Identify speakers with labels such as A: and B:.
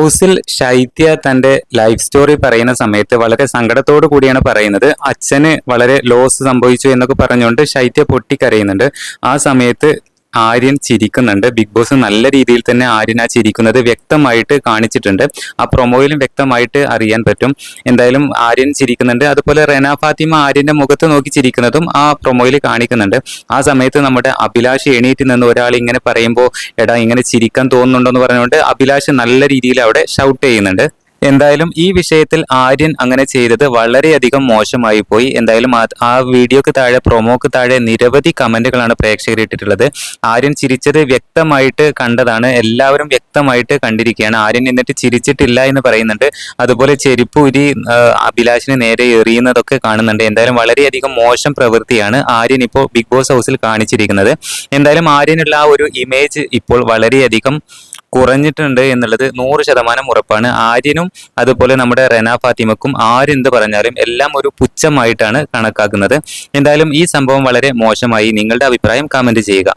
A: ഹൗസിൽ ശൈത്യ തന്റെ life story പറയുന്ന സമയത്ത് വളരെ സങ്കടത്തോടു കൂടിയാണ് പറയുന്നത്. അച്ഛന് വളരെ ലോസ് സംഭവിച്ചു എന്നൊക്കെ പറഞ്ഞുകൊണ്ട് ശൈത്യ പൊട്ടിക്കരയുന്നുണ്ട്. ആ സമയത്ത് ആര്യൻ ചിരിക്കുന്നുണ്ട്. ബിഗ് ബോസ് നല്ല രീതിയിൽ തന്നെ ആര്യൻ ആ ചിരിക്കുന്നത് വ്യക്തമായിട്ട് കാണിച്ചിട്ടുണ്ട്. ആ പ്രൊമോയിലും വ്യക്തമായിട്ട് അറിയാൻ പറ്റും. എന്തായാലും ആര്യൻ ചിരിക്കുന്നുണ്ട്. അതുപോലെ റെന ഫാത്തിമ ആര്യന്റെ മുഖത്ത് നോക്കി ചിരിക്കുന്നതും ആ പ്രൊമോയിൽ കാണിക്കുന്നുണ്ട്. ആ സമയത്ത് നമ്മുടെ അഭിലാഷ് എണീറ്റ് നിന്ന് ഒരാൾ ഇങ്ങനെ പറയുമ്പോൾ എടാ ഇങ്ങനെ ചിരിക്കാൻ തോന്നുന്നുണ്ടോ എന്ന് പറഞ്ഞുകൊണ്ട് അഭിലാഷ് നല്ല രീതിയിൽ അവിടെ ഷൗട്ട് ചെയ്യുന്നുണ്ട്. എന്തായാലും ഈ വിഷയത്തിൽ ആര്യൻ അങ്ങനെ ചെയ്തത് വളരെയധികം മോശമായി പോയി. എന്തായാലും ആ വീഡിയോക്ക് താഴെ പ്രൊമോക്ക് താഴെ നിരവധി കമന്റുകളാണ് പ്രേക്ഷകർ ഇട്ടിട്ടുള്ളത്. ആര്യൻ ചിരിച്ചത് വ്യക്തമായിട്ട് കണ്ടതാണ്. എല്ലാവരും വ്യക്തമായിട്ട് കണ്ടിരിക്കുകയാണ്. ആര്യൻ എന്നിട്ട് ചിരിച്ചിട്ടില്ല എന്ന് പറയുന്നുണ്ട്. അതുപോലെ ചെരുപ്പൂരി അഭിലാഷിന് നേരെ എറിയുന്നതൊക്കെ കാണുന്നുണ്ട്. എന്തായാലും വളരെയധികം മോശം പ്രവൃത്തിയാണ് ആര്യൻ ഇപ്പോൾ ബിഗ് ബോസ് ഹൗസിൽ കാണിച്ചിരിക്കുന്നത്. എന്തായാലും ആര്യനുള്ള ആ ഒരു ഇമേജ് ഇപ്പോൾ വളരെയധികം കുറഞ്ഞിട്ടുണ്ട് എന്നുള്ളത് 100% ഉറപ്പാണ്. ആര്യനും അതുപോലെ നമ്മുടെ റെന ഫാത്തിമക്കും ആരെന്ത് പറഞ്ഞാലും എല്ലാം ഒരു പുച്ഛമായിട്ടാണ് കണക്കാക്കുന്നത്. എന്തായാലും ഈ സംഭവം വളരെ മോശമായി. നിങ്ങളുടെ അഭിപ്രായം കമന്റ് ചെയ്യുക.